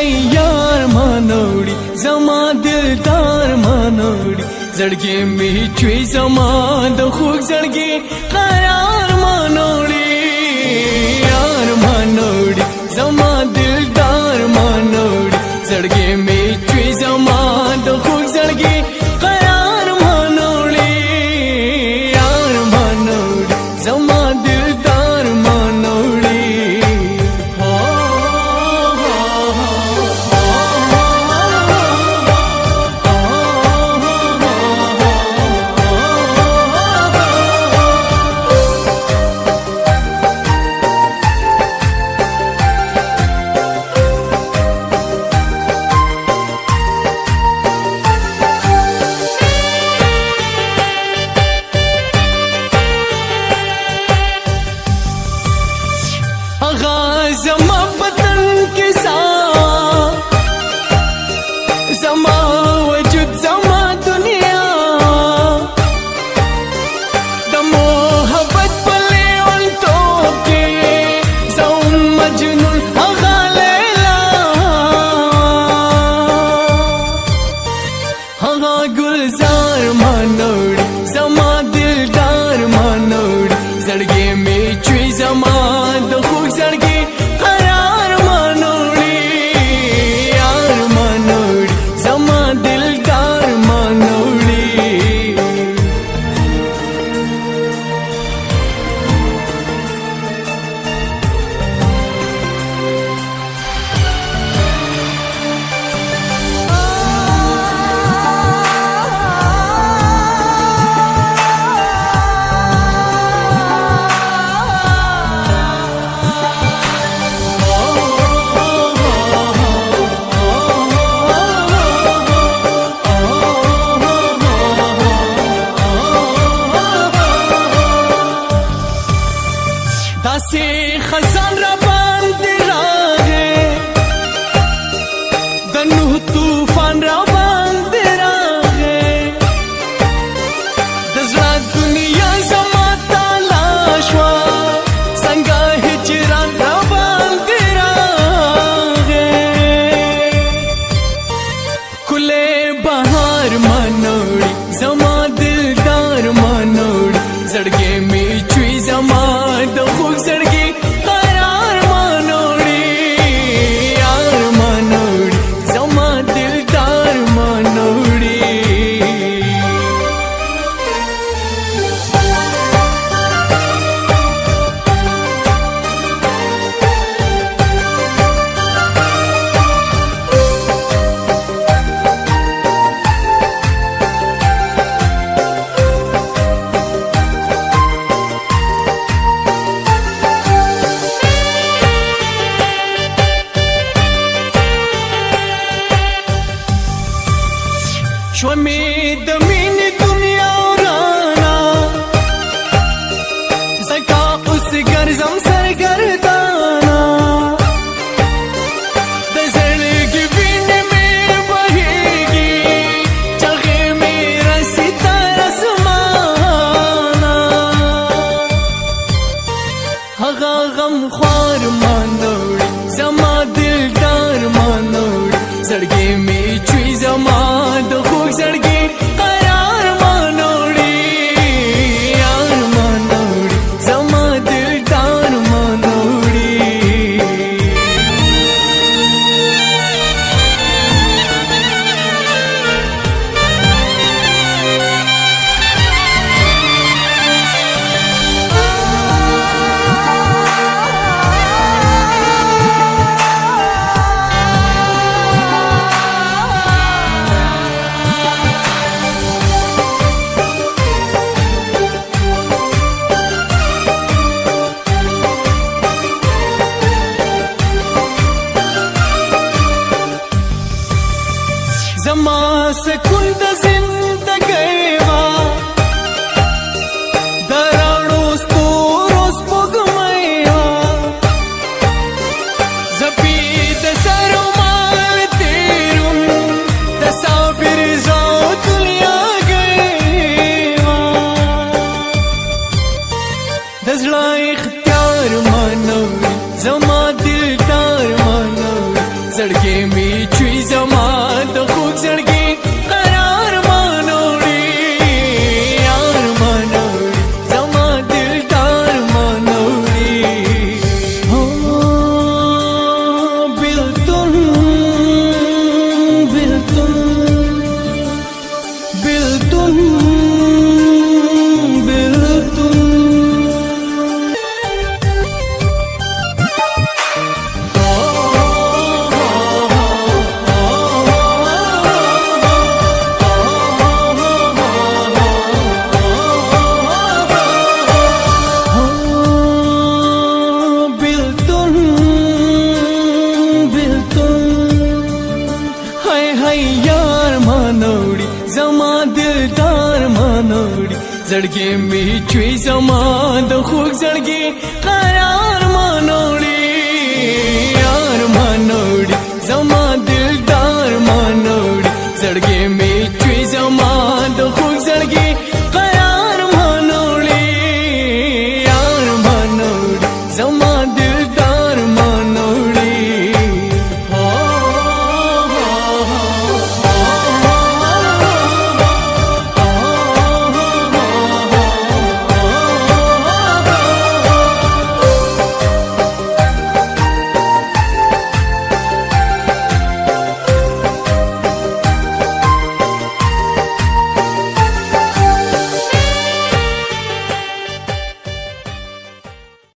यार मानोड़ी जमा दिलदार मानोड़ी जड़गे में चुई जमा दो खूब जड़गे करार मानोड़ी यार मानोड़ी जमा दिलदार मानोड़ी जड़गे में चुई जमा दो खूब जड़गे करार मानोड़ी यार मानोड़ी जमा दिलदार मानोड़ी जमा बदन के साथ जमा वजूद जमा दुनिया द मोहब्बत पले उन तो के ज़ौन मजनून आगा लैला आगा गुलजार मानोड़ी जमा दिलदार मानोड़ी जड़गे में चुई जमा दो खूब जड़गे दासे खजान रबान दिरागे दनु तूफान रबान दिरागे दजरा दुनिया जमा तलाशवा संगा हिजरान रबान दिरागे कुले बहार मानोड़ी जमा दिलदार मानोड़ी जड़गे में चुई जमा दो खूब जड़गे करार मानोड़ी यार मानोड़ी जमा दिलदार मानोड़ी شومي دميني دنيا ورانا زكا اسگر زم سرگردانا دزرگی بین میں بہیگی چغے میرا ستارہ سمانا ہغا غم خوار مانوڑی زما دلدار مانوڑی زڑگے میں چوئی زما دو زड़गे करार मानोड़ी यार मानोड़ी जमा दिलदार मानोड़ी जमा सकून द जिंदगी वा दराड़ो स्तोरोस पगमैवा जपी द सरुमाल तेरुम द साबिर जाओ दुनिया गैवा दजला इख्तियार मानोड़ी जमा दिलदार मानोड़ी जड़गे में زړګي می چوي زما د خوږ زړګي قرار مانو